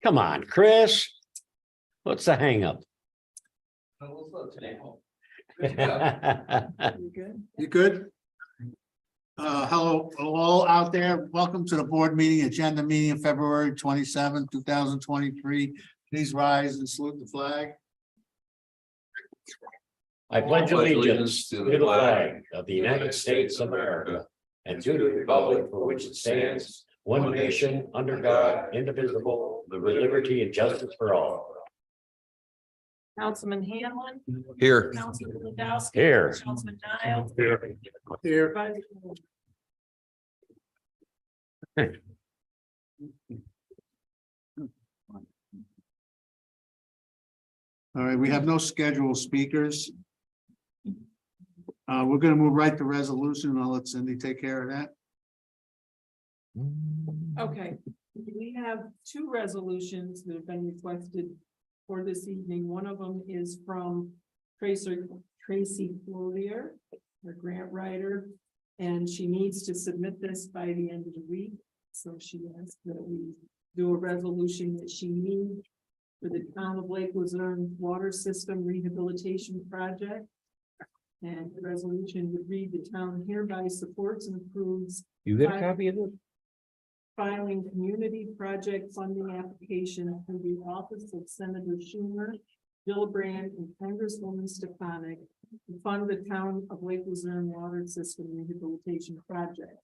Come on, Chris. What's the hang up? You good? You good? Hello, all out there. Welcome to the board meeting, agenda meeting of February 27, 2023. Please rise and salute the flag. I pledge allegiance to the flag of the United States of America and to the republic for which it stands, one nation, under God, indivisible, with liberty and justice for all. Councilman Hanlon. Here. Councilman Ladowski. Here. Councilman Niles. Here. Here. Vice All right, we have no scheduled speakers. We're gonna move right to resolution. I'll let Cindy take care of that. Okay, we have two resolutions that have been requested for this evening. One of them is from Tracy Flourier, our grant writer, and she needs to submit this by the end of the week. So she asked that we do a resolution that she needs for the town of Lake Luzerne water system rehabilitation project. And the resolution would read: the town hereby supports and approves You get a copy of it? filing community project funding application through the office of Senator Schumer, Gillibrand, and Congresswoman Stefanik to fund the town of Lake Luzerne water system rehabilitation project.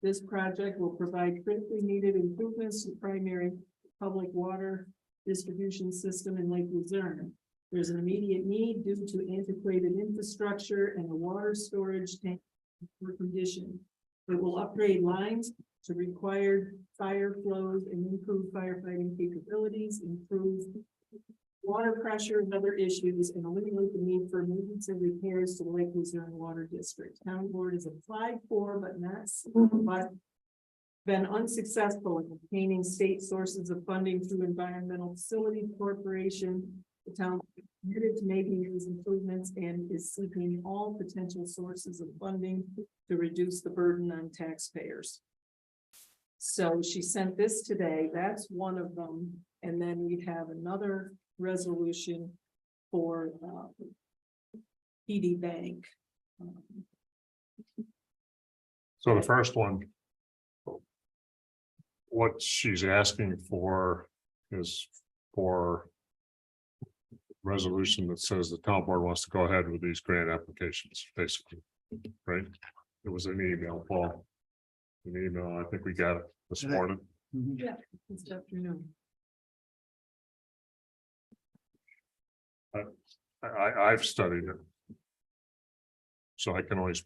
This project will provide critically needed improvements to primary public water distribution system in Lake Luzerne. There's an immediate need due to antiquated infrastructure and the water storage tank in poor condition. It will upgrade lines to required fire flows and improve firefighting capabilities, improve water pressure and other issues, and eliminate the need for emergency repairs to the Lake Luzerne Water District. Town board has applied for, but been unsuccessful in obtaining state sources of funding through Environmental Facility Corporation. The town is committed to making these improvements and is seeking all potential sources of funding to reduce the burden on taxpayers. So she sent this today. That's one of them. And then we have another resolution for PD Bank. So the first one. What she's asking for is for resolution that says the town board wants to go ahead with these grant applications, basically, right? It was an email, Paul. An email, I think we got it this morning. Yeah, this afternoon. I've studied it. So I can always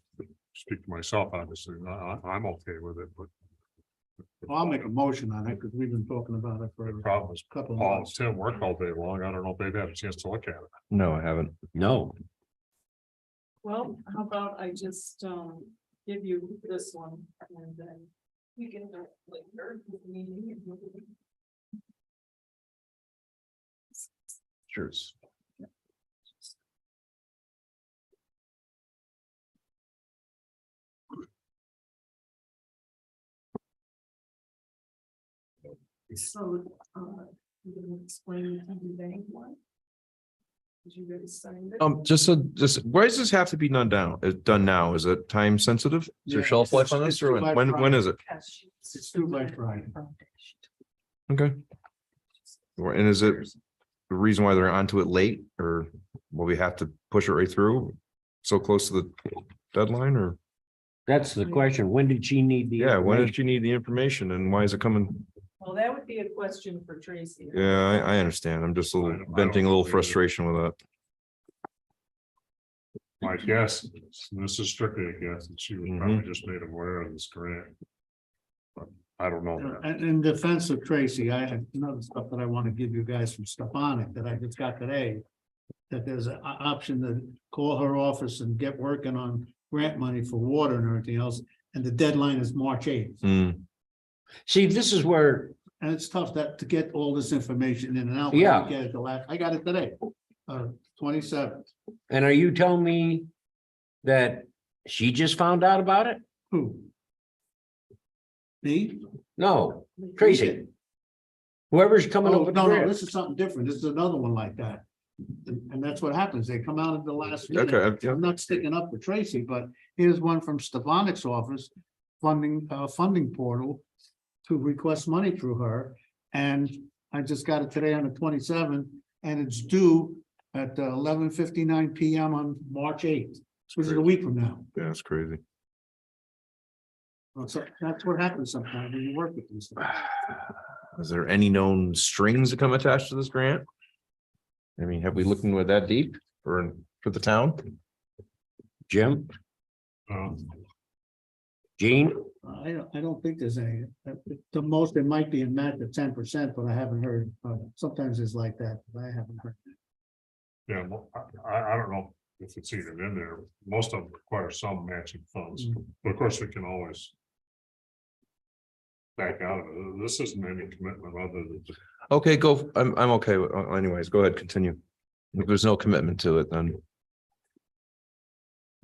speak to myself, obviously. I'm okay with it, but. Well, I'll make a motion on it because we've been talking about it for The a problem is, couple of Paul and months. Tim worked all day long. I don't know if they've had a chance to look at it. No, I haven't. No. Well, how about I just give you this one and then we can do it later in the meeting. Sure. So you can explain the bank one. Did you guys sign it? Just why does this have to be done now? Is it time sensitive? Is there Yeah, shelf life it's- on this it's or due by when Friday. is it? It's due by Friday. Okay. And is it the reason why they're onto it late or will we have to push it right through? So close to the deadline or? That's the question. When did she need the? Yeah, when information? did you need the information and why is it coming? Well, that would be a question for Tracy. Yeah, I understand. I'm just a I little don't venting a little believe it. frustration with that. My guess, is, and this is strictly a guess, that she was probably just made aware of this grant. But I don't know that. And in defense of Tracy, I have another stuff that I want to give you guys from Stefanik that I just got today. That there's an option to call her office and get working on grant money for water and everything else. And the deadline is March 8th. Hmm. See, this is where, And it's tough to get all this information in and out. Yeah. Get it the last, I got it today, 27th. and are you telling me that she just found out about it? Who? Me? No, Tracy. Whoever's coming up Oh, with no, the no, grant. this is something different. This is another one like that. And that's what happens. They come out at the last minute. Okay, I'm not sticking up for Tracy, but here's one from Stefanik's office, funding portal to request money through her. And I just got it today on the 27th, and it's due at 11:59 PM on March 8th, which is a week from now. yeah, that's crazy. So that's what happens sometimes when you work with these things. Is there any known strings that come attached to this grant? I mean, have we looked into it that deep for the town? Jim, Um, Gene, I don't think there's any, the most, it might be a match of 10%, but I haven't heard, sometimes it's like that, but I haven't heard. Yeah, well, I don't know if it's even in there. Most of them require some matching funds, but of course we can always back out of it. This isn't any commitment other than. Okay, go. I'm okay. Anyways, go ahead, continue. If there's no commitment to it, then.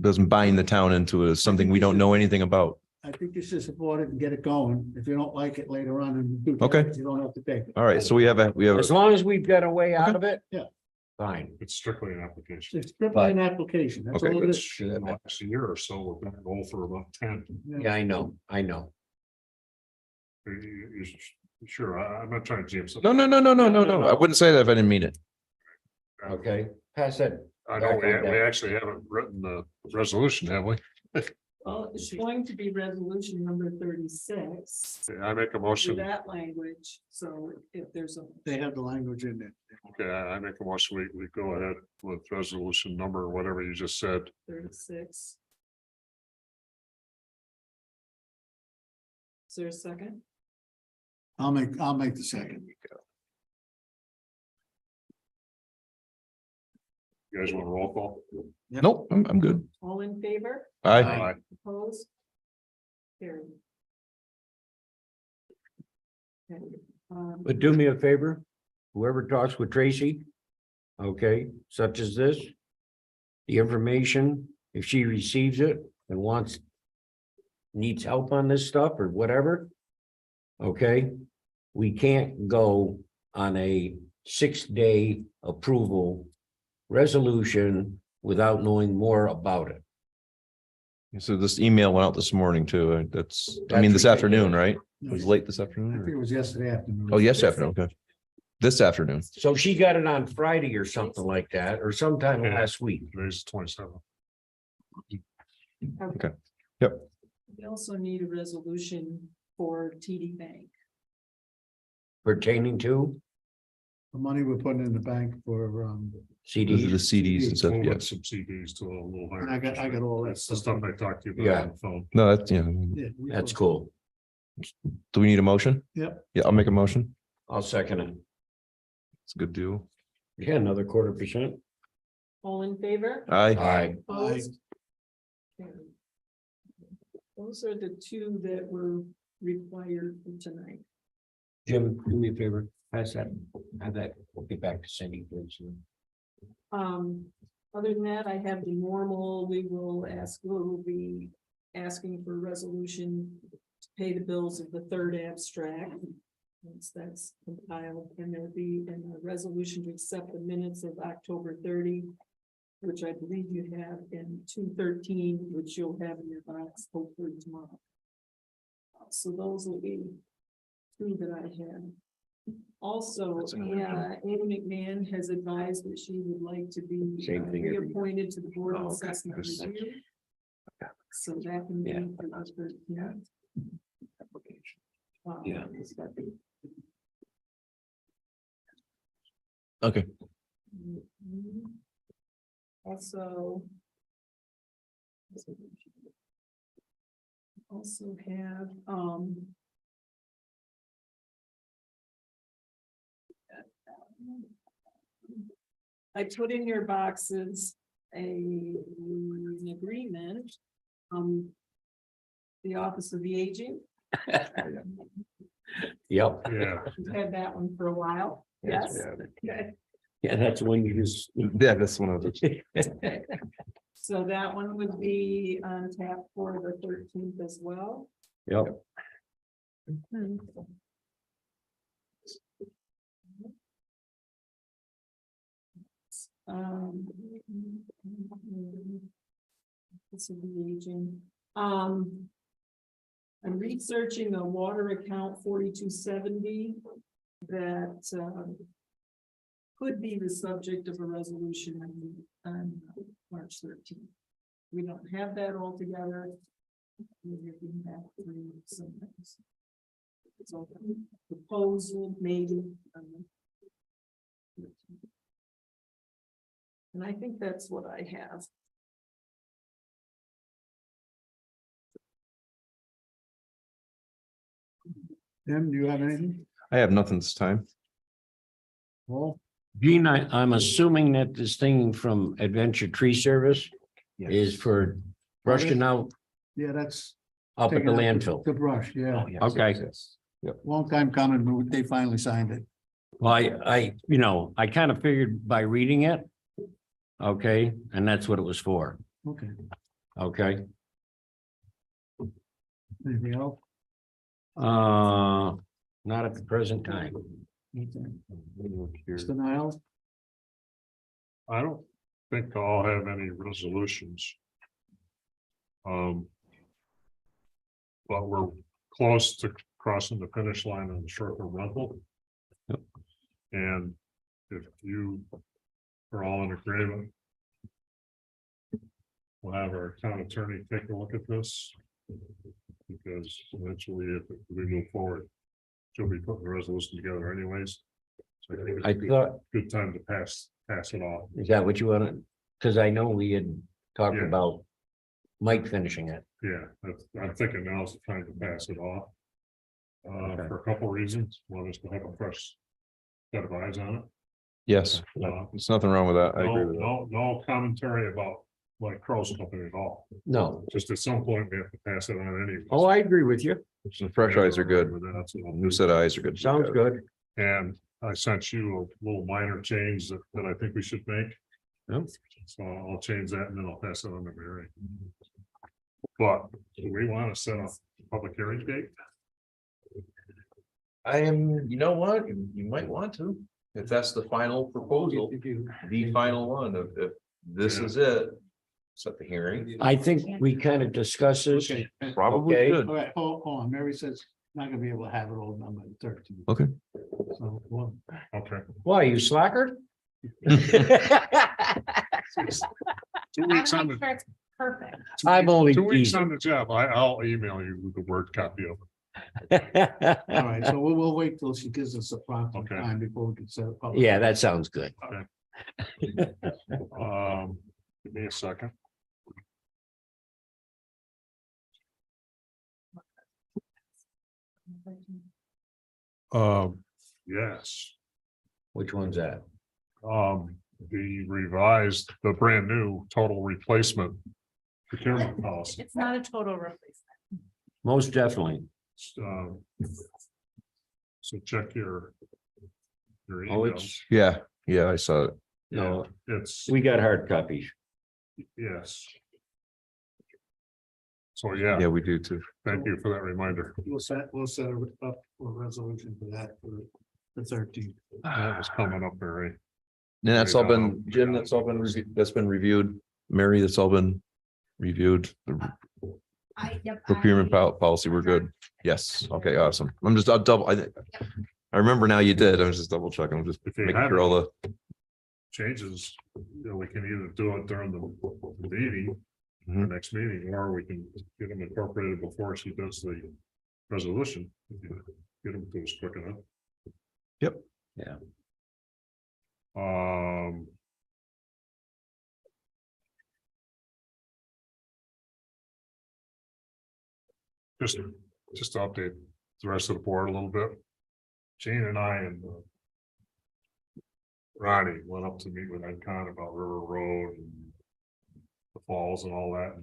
Doesn't bind the town into it, something we don't know anything about. I think you should support it and get it going. If you don't like it later on and do. Okay. You don't have to take it. All right, so we have as long as we've got a way out of it. Yeah. Fine. It's strictly an application. It's strictly an application. That's Okay, all it but is. In the last year or so, we're gonna go for about 10. Yeah, I know. You sure, I'm not trying to jam No, something. no. I wouldn't say that if I didn't mean it. Okay, pass that. I know we actually haven't written the resolution, have we? Well, it's going to be resolution number 36. I make a With motion. that language, so if there's a, They have the language in there. Okay, I make a motion. We go ahead with resolution number, or whatever you just said. 36. Is there a second? I'll make the second. You guys want a roll call? Nope, I'm good. All in favor? Aye. Aye. Opposed? Carried. Okay, But do me a favor, whoever talks with Tracy, okay, such as this, the information, if she receives it and needs help on this stuff or whatever, okay, we can't go on a 6-day approval resolution without knowing more about it. So this email went out this morning too. This ridiculous. afternoon, right? It was late this I think afternoon. it was yesterday afternoon. Oh, yes, afternoon, okay. This afternoon. So she got it on Friday or something like that, or sometime Yeah. last week. Today's 27. Okay. Yep. We also need a resolution for TD Bank. Pertaining to The money we're putting in the bank for, Those are the CDs. CDs and stuff, Moving yes. some CDs to a little higher. and I got all that That's the stuff. stuff I talked to you Yeah. about on the phone. No, that's, yeah. Yeah, we That's thought- cool. Do we need a motion? Yep. Yeah, I'll make a motion. I'll second it. It's a good deal. Yeah, another 1/4%. All in favor? Aye. Aye. Opposed? Carried. Those are the two that were required for tonight. Jim, do me a favor, pass that, have that, we'll get back to Cindy. Please. Other than that, I have the normal, we'll be asking for a resolution to pay the bills of the third abstract. Once that's compiled, and there'll be a resolution to accept the minutes of October 30, which I believe you have in 213, which you'll have in your box hopefully tomorrow. So those will be two that I have. Also, That's another Amy McMahon has advised that she would like to be Same thing every year. reappointed to the Board of Oh, okay. Assessment This- Review. So that can be Yeah. for us for, yeah. Yeah. It's got the- Okay. Also. Also have, I put in your boxes an agreement. The Office of the Aging, Yep. Yeah, we've had that one for a while, yes. Okay. Yeah, that's when you just. Yeah, that's one of the. So that one would be on tap for the 13th as well. Yep. This will be aging. I'm researching a water account 4270 that could be the subject of a resolution on March 13th. We don't have that all together. We're getting back through some things. So proposal maybe. And I think that's what I have. Tim, do you have anything? I have nothing this time. Paul? Gene, I'm assuming that this thing from Adventure Tree Service is for brushing out Yeah, that's. up at the taking out landfill. The brush, yeah. Okay. Long time coming, but they finally signed it. Well, I kind of figured by reading it. Okay, and that's what it was for. Okay. Okay. Anything else? Not at the present time. Mr. Niles? I don't think I'll have any resolutions. But we're close to crossing the finish line on the short-term rental. Yep. And if you are all in agreement, we'll have our town attorney take a look at this. Because eventually, if we move forward, she'll be putting the resolution together anyways. So I think it's I a good- thought, good time to pass it off. is that what you wanted? Because I know we had talked Yeah. about Mike finishing it. Yeah, I'm thinking now's the time to pass it off. Okay. For a couple of reasons. One is to have a fresh set of eyes on it. Yes, there's nothing wrong with that. I agree with that. No commentary about like Crow's Company at all. No. Just at some point, we have to pass it on anyway. Oh, I agree with you. Some fresh eyes are good. New set of eyes are good. Sounds good. And I sent you a little minor change that I think we should make. Yep. So I'll change that and then I'll pass it on to Mary. But do we want to set up a public hearing date? You know what, you might want to, if that's the final proposal, the final one, if this is it. Set the hearing, I think we kind of discussed this. Okay. probably Okay. should. All right, hold on. Mary says not gonna be able to have it all done by the 13th. Okay. So, well, Okay. Why, you slacker? 2 weeks on the, Perfect. I'm only 2 weeks teasing. on the job. I'll email you the word copy of it. all right, so we'll wait till she gives us a proper Okay. time before we can set a public. Yeah, that sounds good. Give me a second. Yes, Which one's that? the revised, the brand new total replacement procurement policy. It's not a total replacement. Most definitely. Um, So check your Oh, emails. it's, Yeah, I saw it. no, It's, we got hard copies. yes. So, yeah, Yeah, we do too. thank you for that reminder. We'll set up a resolution for that for the 13th. That was coming up very. And that's all been, Jim, that's all been, that's been reviewed. Mary, that's all been reviewed. The procurement policy, we're good. Yes, okay, awesome. I'll double, I remember now you did. I was just double checking. I'm just If you making have sure all the, changes, we can either do it during the meeting, the Mhm. next meeting, or we can get them incorporated before she does the resolution. Get them to us quick enough. Yep. Yeah. Just to update the rest of the board a little bit. Jane and I and Ronnie went up to meet with NCON about River Road and the falls and all that.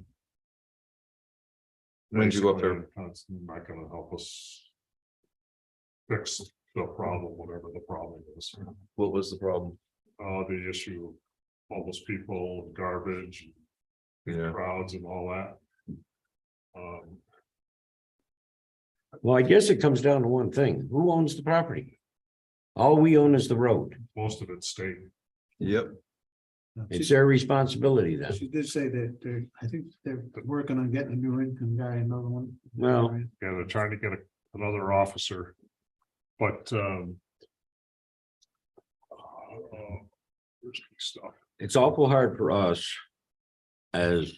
When did you go up there? Basically, NCON's not gonna help us fix the problem, whatever the problem is. what was the problem? The issue of homeless people, garbage, Yeah. crowds and all that. Well, I guess it comes down to one thing. Who owns the property? All we own is the road. Most of it's state. Yep. It's their responsibility then. She did say that I think they're working on getting a new income guy, another one. Well- Yeah, they're trying to get another officer. But where's my stuff? It's awful hard for us as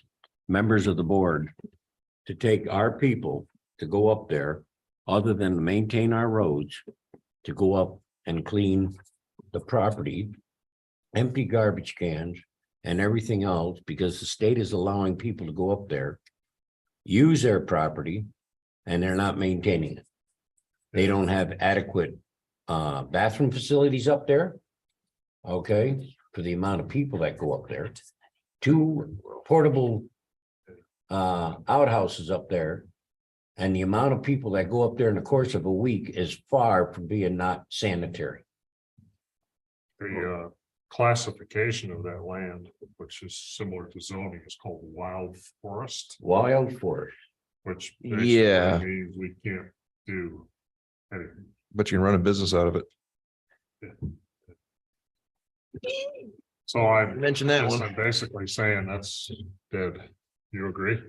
members of the board to take our people to go up there, other than to maintain our roads, to go up and clean the property, empty garbage cans and everything else, because the state is allowing people to go up there, use their property, and they're not maintaining it. They don't have adequate bathroom facilities up there. Okay, for the amount of people that go up there. 2 portable outhouses up there. And the amount of people that go up there in the course of a week is far from being not sanitary. The classification of that land, which is similar to zoning, is called wild forest, Wild forest. which Yeah. basically means we can't do anything. But you can run a business out of it. So I Mention that guess one. I'm basically saying that's dead. You agree?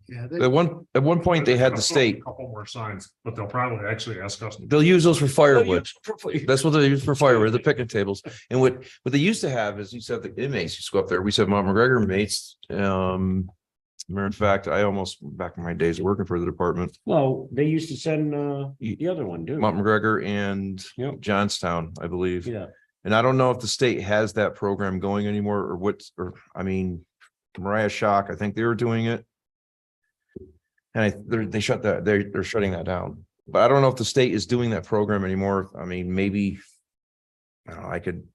Yeah, At one point, they had the state, Couple more signs, but they'll probably actually ask us. they'll use those for firewood. That's what they use for firewood, the picnic tables. And what they used to have is, you said the inmates used to go up there. We said Mount McGregor mates. Matter of fact, I almost, back in my days working for the department, Well, they used to send the other one, too. Mount McGregor and Yep. Johnstown, I believe. Yeah, And I don't know if the state has that program going anymore or I mean, Mariah Shock, I think they were doing it. And they shut that, they're shutting that down. But I don't know if the state is doing that program anymore. I mean, maybe. I don't know, I could.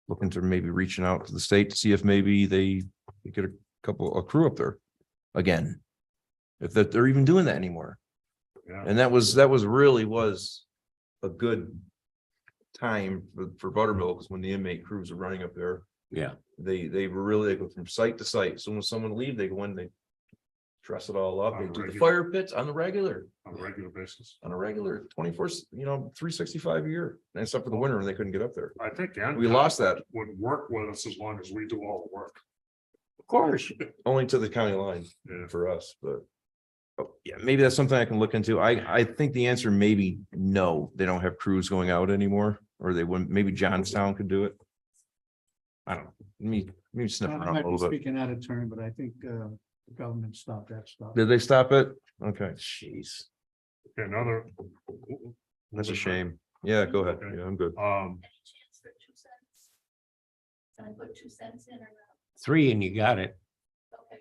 Look into maybe reaching out to the state to see if maybe they get a crew up there again. If they're even doing that anymore. Yeah. And that was really was a good time for Buttermilk, when the inmate crews are running up there. yeah. They were really, they go from site to site. So when someone leave, they go in, they dress it all up, On they a do the regular- fire pits on a regular 24, 365 a year. And except for the winter when they couldn't get up there. I think. We lost that. Would work with us as long as we do all the work. Of course. Only to the county line Yeah. for us, but. Oh, yeah, maybe that's something I can look into. I think the answer may be no, they don't have crews going out anymore, or they wouldn't, maybe Johnstown could do it. I don't know, let me sniff I around a might be little bit. speaking out of turn, but I think the government stopped that stuff. Did they stop it? Okay, jeez, Another. that's a shame. Yeah, go ahead. Okay. Yeah, I'm good. Can I put 2 cents in or not? 3 and you got it. Okay.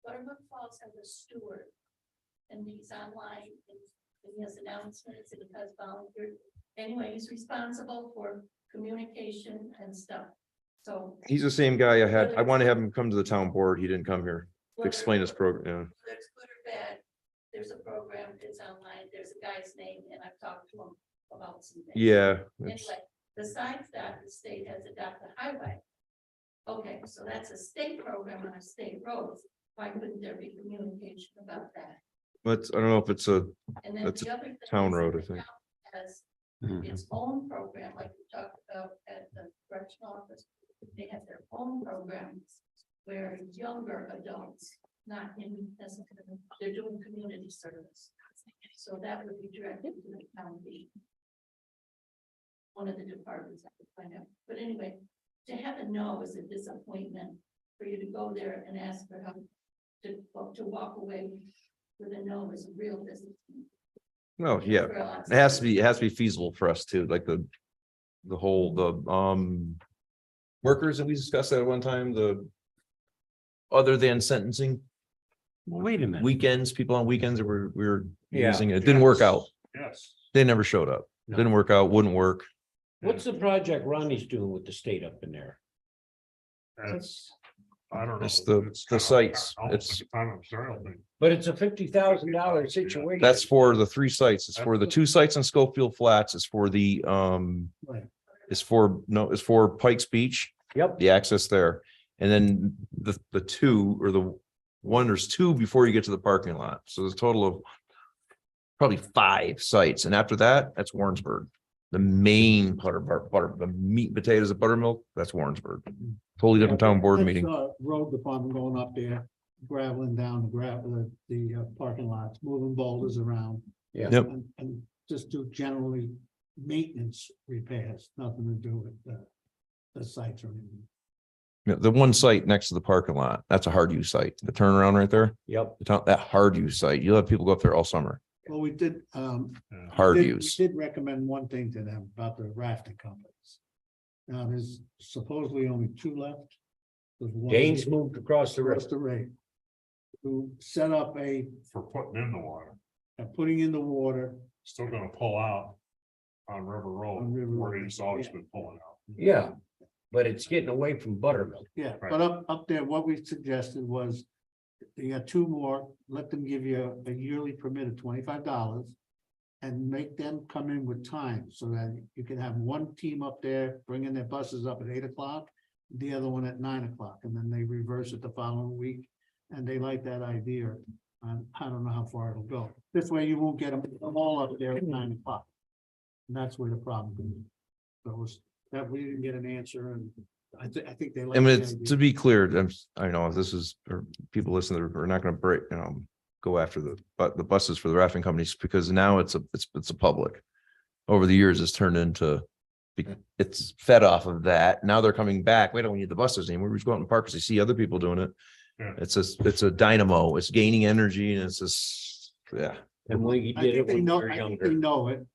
Buttermilk Falls has a steward. And he's online and he has announcements and he has volunteers. Anyway, he's responsible for communication and stuff. So. He's the same guy I want to have him come to the town board. He didn't come here to explain his program. Whether it's good or bad, there's a program, it's online, there's a guy's name, and I've talked to him about some things. Yeah. Anyway, it's- besides that, the state has adopted highway. Okay, so that's a state program on a state road. Why couldn't there be communication about that? But I don't know if it's a, And then That's the other thing town is road, that I think. the town Has Mhm. its own program, like we talked about at the correctional office. They have their own programs where younger adults, not in, they're doing community service. So that would be directed to the county. One of the departments I could find out, but anyway, to have a no is a disappointment for you to go there and ask for help. To walk away with a no is a real disappointment. well, yeah. For us. It has to be feasible for us too, like the whole workers that we discussed at one time, other than sentencing, Well, wait a minute. weekends, people on weekends that we were Yeah. using it. It didn't work out. Yes. They never showed up. No. Didn't work out, wouldn't work. What's the project Ronnie's doing with the state up in there? That's, I don't know. It's the sites. It's But it's a $50,000 situation. that's for the 3 sites. It's for the 2 sites on Schofield Flats. It's for the Right. it's for Pikes Beach, Yep. the access there. And then the 2 or the one, there's 2 before you get to the parking lot. So there's a total of probably 5 sites. And after that, that's Warrensburg. The main the meat and potatoes of buttermilk, that's Warrensburg. Totally different town board That's, meeting. Road department going up there, graveling down the parking lots, moving boulders around. Yeah. Yep. And just do generally maintenance repairs, nothing to do with the sites or anything. Yeah, the one site next to the parking lot, that's a hard use site. The turnaround right there, Yep. that hard use site. You'll have people go up there all summer. Well, we did, Hard we use. did recommend one thing to them about the rafting companies. Now, there's supposedly only two left. There's one James moved across the across river. the rate. Who set up For putting in the water, putting in the water. still gonna pull out on River Road, On River where Road, he's always yeah. been pulling out. Yeah, but it's getting away from buttermilk. Yeah, Right. but up there, what we suggested was. You got two more, let them give you a yearly permit of $25. And make them come in with time so that you can have one team up there bringing their buses up at 8 o'clock. The other one at 9 o'clock, and then they reverse it the following week. And they like that idea. I don't know how far it'll go. This way you won't get them all up there at 9 o'clock. And that's where the problem is. So it was that we didn't get an answer, and I think they like. I mean, the it's, idea. to be clear, I know this is, or people listening, we're not gonna break, go after the buses for the rafting companies, because now it's a public. Over the years, it's turned into, it's fed off of that. Now they're coming back. We don't need the buses anymore. We just go out in parks. They see other people doing it. Yeah. It's a dynamo. It's gaining energy, and it's just, yeah. And we I did think it they when we know, were I think younger. they know it,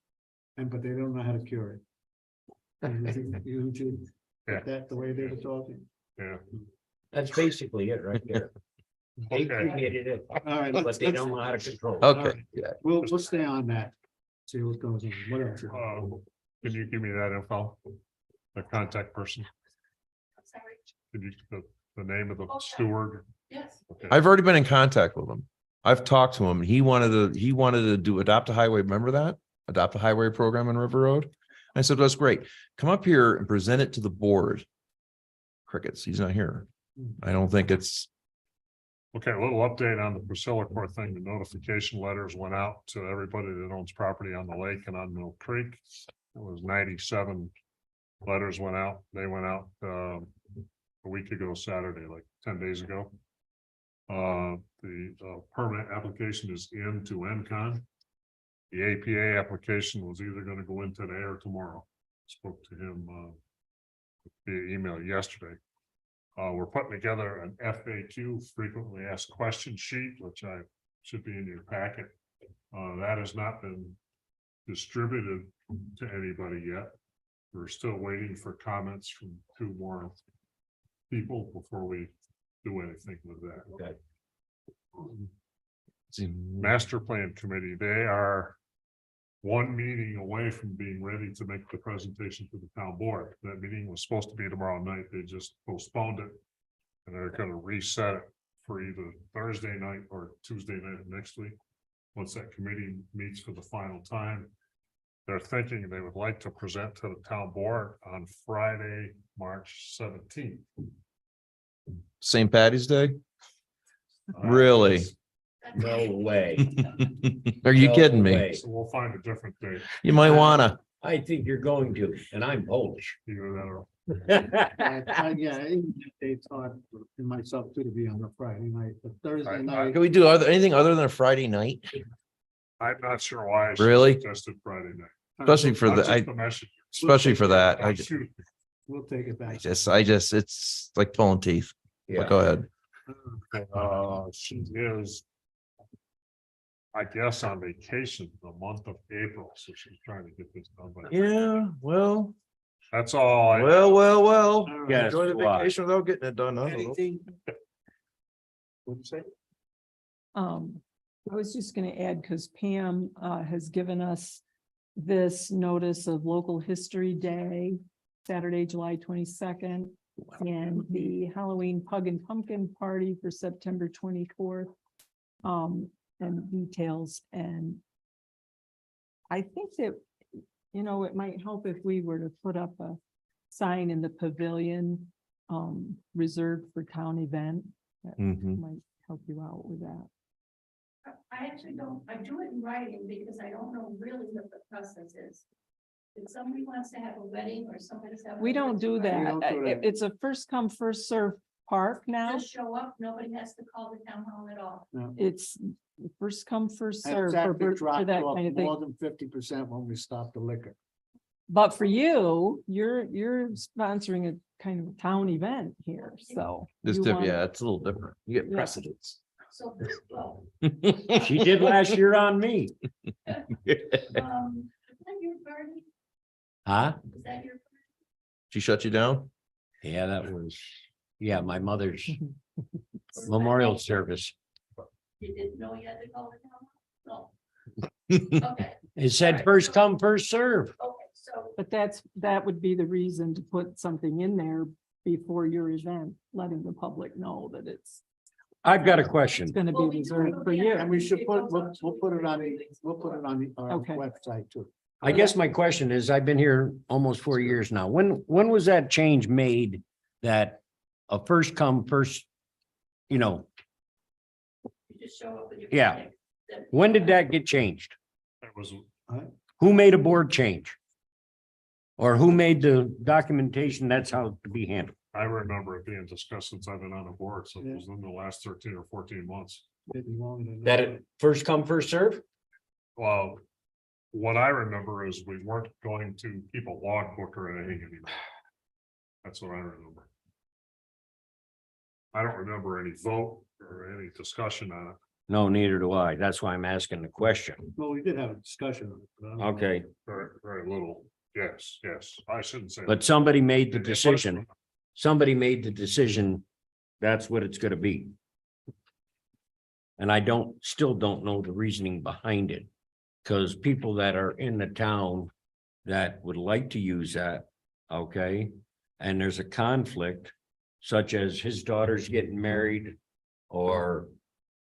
but they don't know how to cure it. You two, Yeah. that the way they were talking. Yeah, That's basically it right there. They Okay. created it, All right, but they don't know how to control it. Okay, yeah. we'll stay on that. See what goes on, whatever. can you give me that info? The contact person, Sorry. can you, the name of the Okay. steward? Yes. Okay. I've already been in contact with him. I've talked to him. He wanted to do Adopt a Highway. Remember that? Adopt a Highway program on River Road. I said, that's great. Come up here and present it to the board. Crickets, he's not here. I don't think it's, Okay, a little update on the Priscilla Court thing. The notification letters went out to everybody that owns property on the lake and on Mill Creek. It was 97 letters went out. They went out a week ago, Saturday, like 10 days ago. The permanent application is in to NCON. The APA application was either going to go in today or tomorrow. Spoke to him via email yesterday. We're putting together an FAQ, frequently asked question sheet, which should be in your packet. That has not been distributed to anybody yet. We're still waiting for comments from 2 more people before we do anything with that. Okay. Master Plan Committee, they are one meeting away from being ready to make the presentation to the town board. That meeting was supposed to be tomorrow night. They just postponed it. And they're gonna reset it for either Thursday night or Tuesday night of next week. Once that committee meets for the final time, they're thinking they would like to present to the town board on Friday, March 17th. St. Patty's Day? Really? No way. Are you No kidding me? way. So we'll find a different date, You might wanna. I think you're going to, and I'm Polish. either that or Yeah, it's hard for myself too to be on a Friday night, but Thursday night. Can we do anything other than a Friday night? I'm not sure why. she Really? Suggested Friday night. Especially for That's the, just the message. especially for that. Oh, shoot. We'll take it back. It's like pulling teeth. But Yeah, go ahead. She is. I guess on vacation the month of April, so she's trying to get this done. But Yeah, well, that's all. well. All right. Yes. Enjoy the why? vacation without getting it done. I don't know. Anything? What'd you say? I was just gonna add, because Pam has given us this notice of Local History Day, Saturday, July 22nd, and the Halloween Pug and Pumpkin Party for September 24th. And details, and I think that, it might help if we were to put up a sign in the pavilion reserved for town event. That Mhm. might help you out with that. I actually don't, I do it in writing because I don't know really what the process is. If somebody wants to have a wedding or somebody's having. We don't do that. don't do that. It's a first come, first serve park now. Just show up, nobody has to call the town hall at all. It's first come, first That's serve for actually for dropped that off kind of more thing. than 50% when we stopped the liquor. But for you, you're sponsoring a kind of a town event here, so. This, you wanna- yeah, it's a little different. You get Yeah. precedence. So, well, She did last year on me. is that your party? Huh? Is that your? She shut you down? Yeah, that was, yeah, my mother's memorial service. You didn't know you had to call the town hall? No. Okay, It said first come, first serve. okay, so But that would be the reason to put something in there before your event, letting the public know that it's I've got a question. gonna be reserved for you. And we should we'll put it on our Okay. website too. I guess my question is, I've been here almost 4 years now. When was that change made that a first come, first, you know, you just show up with your. Yeah. picnic, then- when did that get changed? It was, Who made a board change? Or who made the documentation? That's how to be handled. I remember it being discussed since I've been on the board, so it was in the last 13 or 14 months. Didn't longer than That it first come, first serve? Well, what I remember is we weren't going to keep a logbook or anything anymore. That's what I remember. I don't remember any vote or any discussion on it. No, neither do I. That's why I'm asking the question. Well, we did have a discussion on it. but I don't know. Okay, Very, very little. Yes, yes. I shouldn't say. but somebody made the It was- decision. Somebody made the decision. That's what it's gonna be. And I still don't know the reasoning behind it. Cause people that are in the town that would like to use that, okay? And there's a conflict, such as his daughter's getting married. Or,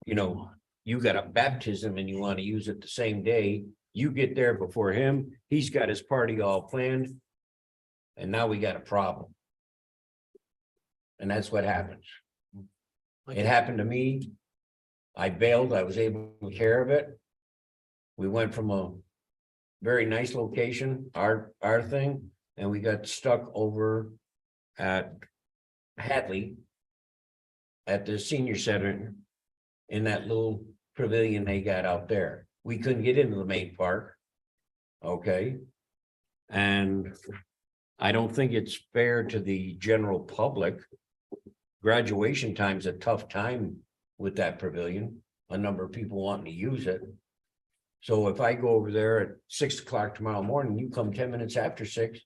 you know, you got a baptism and you want to use it the same day. You get there before him, he's got his party all planned. And now we got a problem. And that's what happens. It happened to me. I bailed, I was able to take care of it. We went from a very nice location, our thing, and we got stuck over at Hadley at the senior center in that little pavilion they got out there. We couldn't get into the main park. Okay. And I don't think it's fair to the general public. Graduation time's a tough time with that pavilion, a number of people wanting to use it. So if I go over there at 6 o'clock tomorrow morning, you come 10 minutes after 6,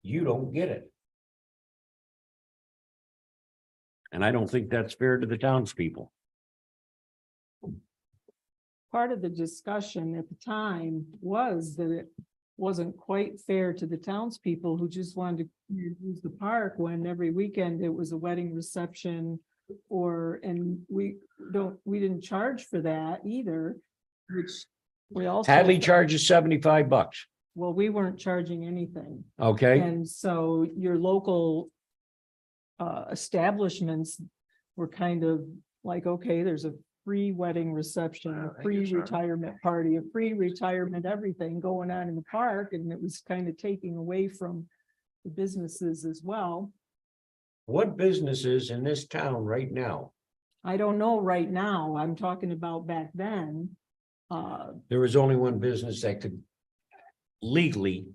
you don't get it. And I don't think that's fair to the townspeople. Part of the discussion at the time was that it wasn't quite fair to the townspeople who just wanted to use the park when every weekend it was a wedding reception. And we didn't charge for that either, which we also. Hadley charges $75. Well, we weren't charging anything. Okay, And so your local establishments were kind of like, okay, there's a free wedding reception, a free retirement party, a free retirement, everything going on in the park, and it was kind of taking away from the businesses as well. what businesses in this town right now? I don't know right now, I'm talking about back then. There was only one business that could legally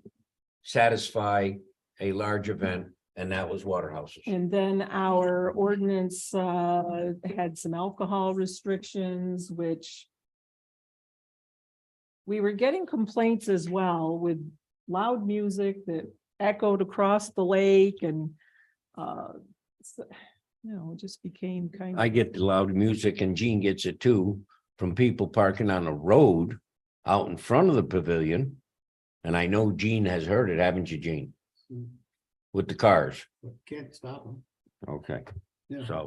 satisfy a large event, and that was Waterhouses. And then our ordinance had some alcohol restrictions, which we were getting complaints as well with loud music that echoed across the lake and it just became kind I of, get the loud music, and Gene gets it too, from people parking on the road out in front of the pavilion. And I know Gene has heard it, haven't you, Gene? With the cars. Can't stop them. Okay, Yeah. so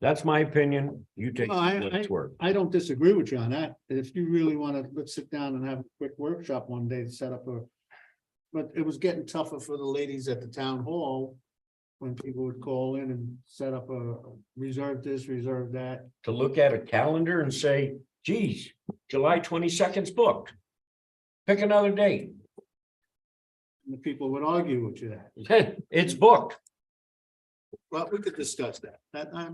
that's my opinion. You take No, it to work. I don't disagree with you on that. If you really want to, let's sit down and have a quick workshop one day to set up a. But it was getting tougher for the ladies at the town hall. When people would call in and set up a reserve this, reserve that. To look at a calendar and say, geez, July 22nd's booked. Pick another date. the people would argue with you that. It's booked. Well, we could discuss that.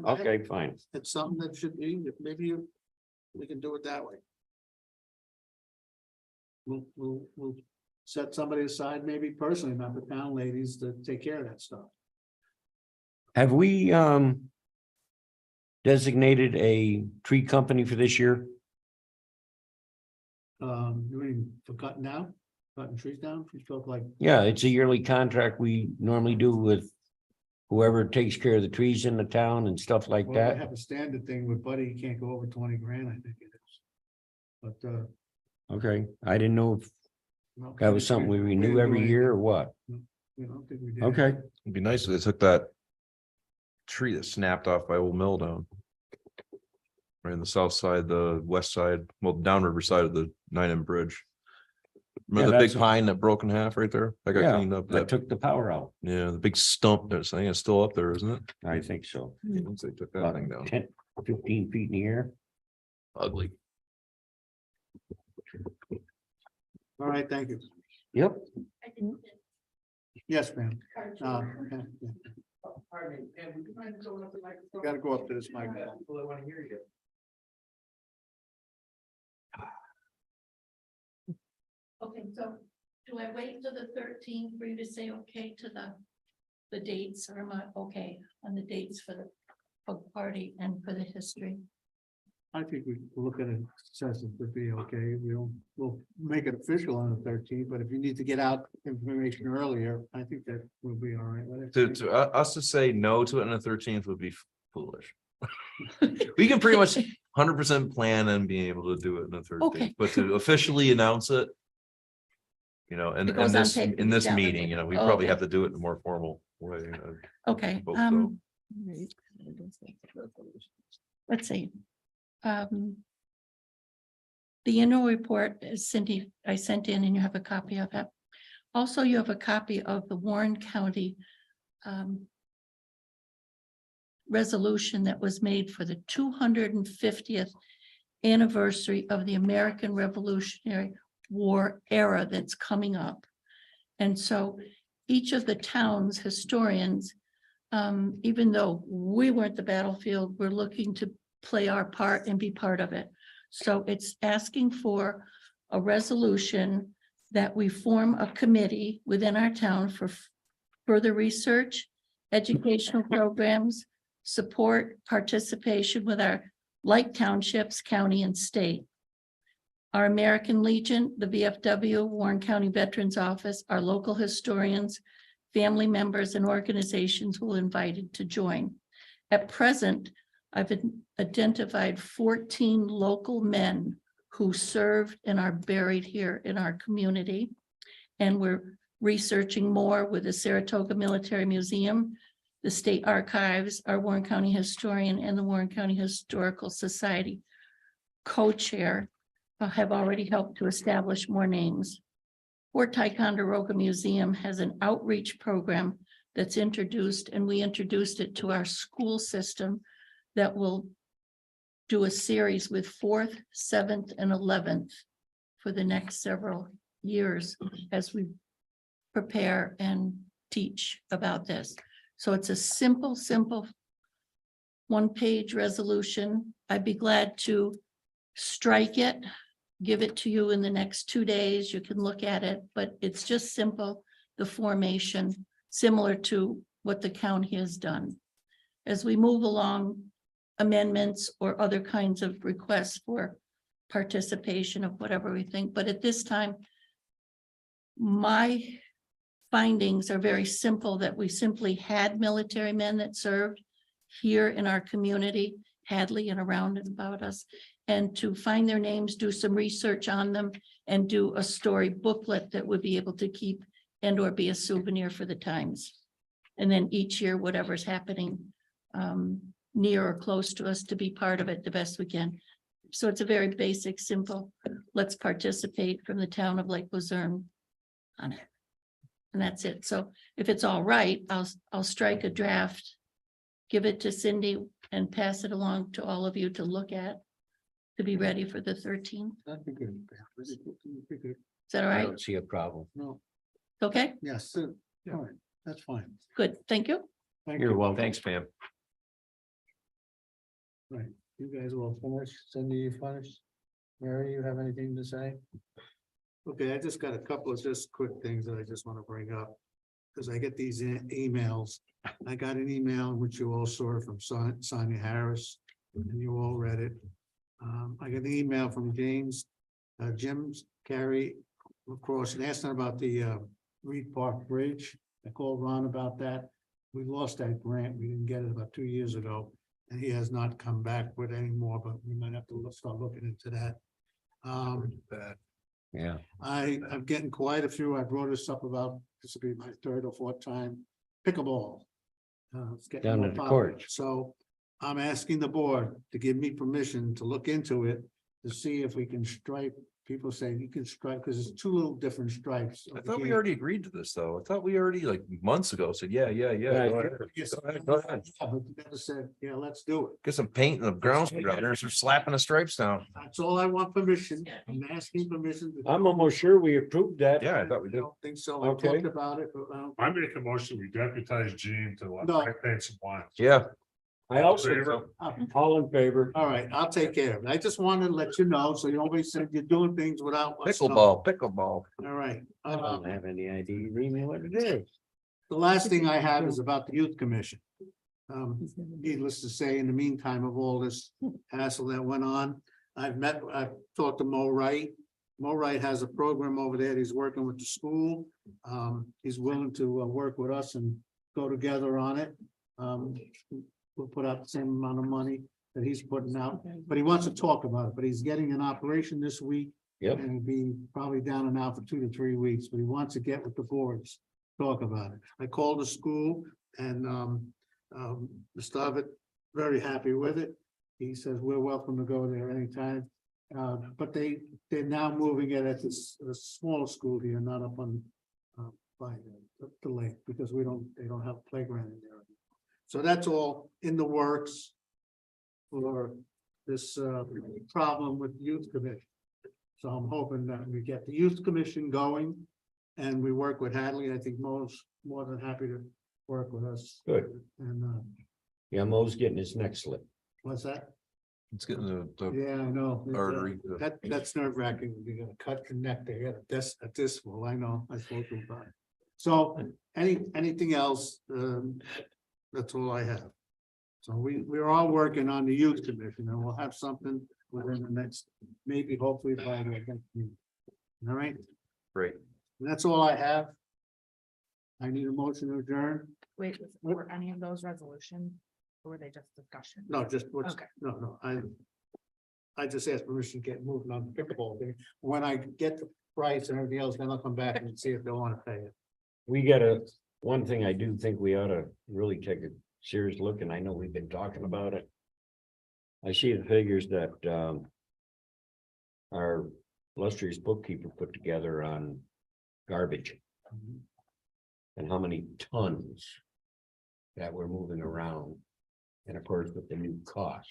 Okay, fine. It's something that should be, we can do it that way. We'll set somebody aside, maybe personally, not the town ladies, to take care of that stuff. Have we designated a tree company for this year? You mean for cutting trees down, we felt like, Yeah, it's a yearly contract we normally do with whoever takes care of the trees in the town and stuff like well, we that. have a standard thing with Buddy, you can't go over 20 grand, I think it is. But, Okay, I didn't know if no, that was something we renew didn't every do year or anything. what. We don't think we did. Okay, It'd be nice if they took that tree that snapped off by Old Mill down. Right in the south side, the west side, well, downriver side of the 9M bridge. Remember Yeah, the big that's- pine that broke in half right there? That got yeah, cleaned up. that took the power out. Yeah, the big stump that's saying it's still up there, isn't it? I think so. Once they took that About thing down. 10, 15 feet in the air. Ugly. All right, thank you. Yep. I didn't get Yes, ma'am. cartoon. Okay, yeah. You gotta go up to this microphone. Okay, so do I wait till the 13th for you to say okay to the dates, or am I okay on the dates for the party and for the history? I think we look at it, says it would be okay. We'll make it official on the 13th, but if you need to get out information earlier, I think that will be all right. with it. To us to say no to it on the 13th would be foolish. We can pretty much 100% plan on being able to do it on the 13th, Okay. but to officially announce it. It goes on paper, in this yeah. meeting, we Oh, probably okay. have to do it in a more formal way. Okay, Hope so. let's see. The annual report is Cindy, I sent in and you have a copy of it. Also, you have a copy of the Warren County resolution that was made for the 250th anniversary of the American Revolutionary War era that's coming up. And so each of the town's historians, even though we weren't the battlefield, we're looking to play our part and be part of it. So it's asking for a resolution that we form a committee within our town for further research, educational programs, support, participation with our like townships, county and state. Our American Legion, the VFW, Warren County Veterans Office, our local historians, family members and organizations will be invited to join. At present, I've identified 14 local men who served and are buried here in our community. And we're researching more with the Saratoga Military Museum, the State Archives, our Warren County historian, and the Warren County Historical Society co-chair have already helped to establish more names. Fort Ticonderoga Museum has an outreach program that's introduced, and we introduced it to our school system that will do a series with 4th, 7th, and 11th for the next several years as we prepare and teach about this. So it's a simple one-page resolution. I'd be glad to strike it, give it to you in the next 2 days. You can look at it, but it's just simple, the formation, similar to what the county has done. As we move along, amendments or other kinds of requests for participation of whatever we think, but at this time, my findings are very simple, that we simply had military men that served here in our community, Hadley and around and about us, and to find their names, do some research on them, and do a story booklet that would be able to keep and or be a souvenir for the times. And then each year, whatever's happening near or close to us, to be part of it the best we can. So it's a very basic, simple, let's participate from the town of Lake Luzerne on it. And that's it. So if it's all right, I'll strike a draft, give it to Cindy and pass it along to all of you to look at, to be ready for the 13th. That'd be good. Is that all I right? don't see a problem. No, Okay, Yes, all right, that's fine. good. Thank you. Thank You're you. welcome. Thanks, Pam. Right, you guys will finish. Cindy, you finished? Mary, you have anything to say? Okay, I just got a couple of just quick things that I just want to bring up. Because I get these emails. I got an email which you all saw from Sonia Harris, and you all read it. I got an email from James, Jim's Carrie across and asking about the Reed Park Bridge. I called Ron about that. We lost that grant. We didn't get it about 2 years ago. And he has not come back with any more, but we might have to start looking into that. Yeah. I'm getting quite a few. I brought this up about, this will be my third or fourth time, pickleball. It's getting Down more at the popular. court. So I'm asking the board to give me permission to look into it, to see if we can stripe. People say you can stripe, because it's two little different stripes. I thought we already agreed to this, though. I thought we already, like, months ago said, yeah. Right. Go ahead. Yes, Go ahead, go ahead. yeah, but you never said, yeah, let's do it. Get some paint and the ground around there and start slapping the stripes down. That's all I want permission. I'm asking permission. to- I'm almost sure we approved that. Yeah, I thought we I did. don't think so. I Okay. talked about it, but I don't. I make a motion, we deputize Gene to No. paint some lines. Yeah, I also, Favor? all in favor. All right, I'll take care of it. I just wanted to let you know, so nobody said you're doing things without. us knowing. pickleball. All right. I don't have any idea. You read me what it is. The last thing I have is about the youth commission. Needless to say, in the meantime of all this hassle that went on, I've talked to Mo Wright. Mo Wright has a program over there. He's working with the school. He's willing to work with us and go together on it. We'll put out the same amount of money that he's putting out, but he wants to talk about it, but he's getting an operation this week. Yep. And he'll be probably down and out for 2 to 3 weeks, but he wants to get with the boards, talk about it. I called the school and Mr. Abbott, very happy with it. He says, we're welcome to go there anytime. But they're now moving it at this smaller school here, not up on by the lake, because they don't have a playground in there. So that's all in the works for this problem with the youth commission. So I'm hoping that we get the youth commission going and we work with Hadley. I think Mo's more than happy to work with us. Good. And Yeah, Mo's getting his neck slit. what's that? It's getting the Yeah, I know. artery. That's nerve wracking. You're gonna cut your neck there. Yeah, a disc. Well, I know. I spoke to him about it. So anything else? That's all I have. So we're all working on the youth commission and we'll have something within the next, maybe hopefully by the next meeting. All right, Great. and that's all I have. I need a motion to adjourn. Wait, were any of those resolutions, or were they just discussion? No, just what's, Okay. no, I just asked permission to get moving on the pickleball thing. When I get the price and everything else, then I'll come back and see if they want to pay it. We one thing I do think we ought to really take a serious look, and I know we've been talking about it. I see the figures that our illustrious bookkeeper put together on garbage. And how many tons that we're moving around. And of course, with the new cost.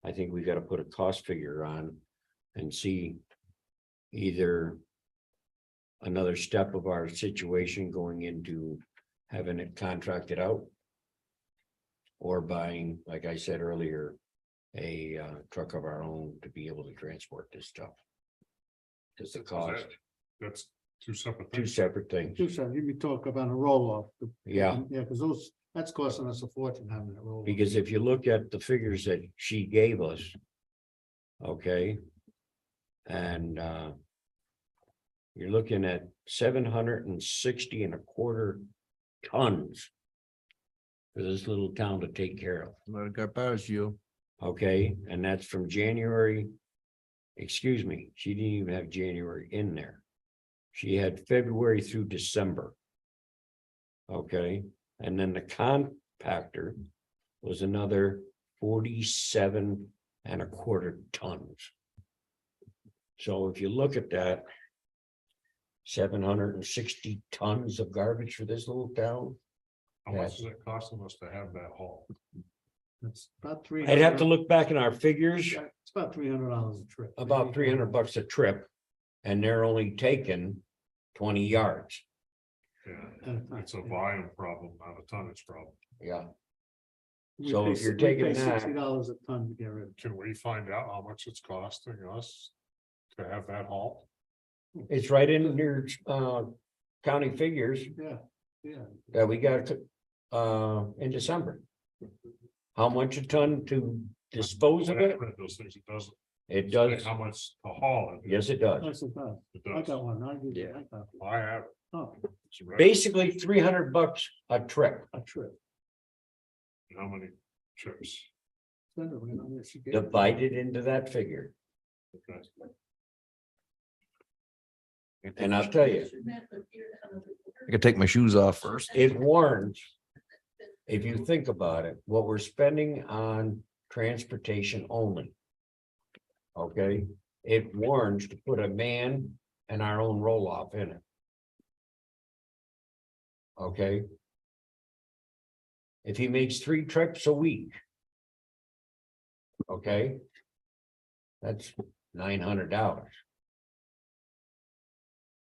I think we gotta put a cost figure on and see either another step of our situation going into having it contracted out. Or buying, like I said earlier, a truck of our own to be able to transport this stuff. Cause the cost, That's two separate two things. separate things. Two seconds, you can talk about a roll off. Yeah. Yeah, because that's costing us a fortune having that roll. Because if you look at the figures that she gave us. Okay. And you're looking at 760.25 tons. For this little town to take care of, you. okay, and that's from January. Excuse me, she didn't even have January in there. She had February through December. Okay, and then the compactor was another 47.25 tons. So if you look at that. 760 tons of garbage for this little town. How much is it costing us to have that haul? It's about $300. I'd have to look back in our figures, It's about $300 a trip. about $300 a trip. And they're only taking 20 yards. Yeah, it's a volume problem, not a tonnage problem. Yeah. We So pay if you're we pay taking that- $60 a ton to get rid of it. Can we find out how much it's costing us to have that haul? It's right in your county figures Yeah. that we got in December. How much a ton to dispose of When I it? read those things, it doesn't. It say does. How much to haul it. Yes, it does. That's a ton. It I does. got one. I did. Yeah. I got it. I have. it. Oh, It's a record. Basically $300 a trip, a trip. How many trips? Send it, you know, there she gave it. divided into that figure. Okay. And I'll tell you, I could take my shoes off first. it warrants, if you think about it, what we're spending on transportation only. Okay, it warrants to put a man and our own roll off in it. Okay. If he makes 3 trips a week. Okay. That's $900.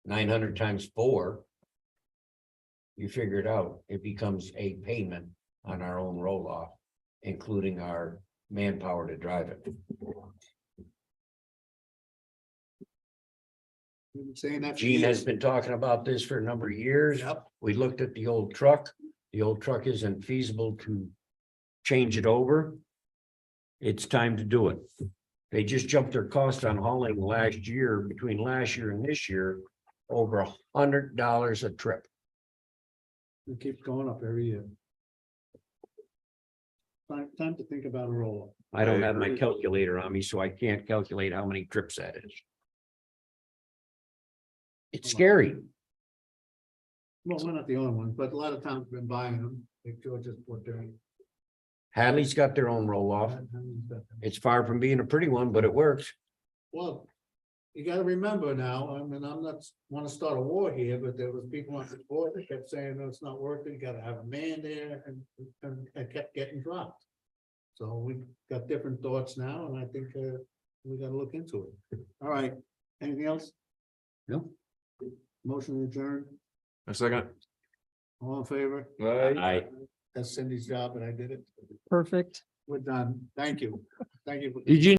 900 times 4. You figure it out, it becomes a payment on our own roll off, including our manpower to drive it. You've been saying that. for Gene has years. been talking about this for a number of years. Yep. We looked at the old truck. The old truck isn't feasible to change it over. It's time to do it. They just jumped their cost on hauling last year, between last year and this year, over $100 a trip. It keeps going up every year. Time to think about a roll. I don't have my calculator on me, so I can't calculate how many trips that is. It's scary. Well, we're not the only ones, but a lot of towns have been buying them. Like Georgia's put their. Hadley's got their own roll off. It's far from being a pretty one, but it works. Well, you gotta remember now, I mean, I'm not, wanna start a war here, but there was people on the board that kept saying, no, it's not working, you gotta have a man there, and it kept getting dropped. So we've got different thoughts now, and I think, we gotta look into it. All right, anything else? No. Motion adjourned, A second. all in favor? I. That's Cindy's job, and I did it. Perfect. We're done. Thank you. Thank you. Did you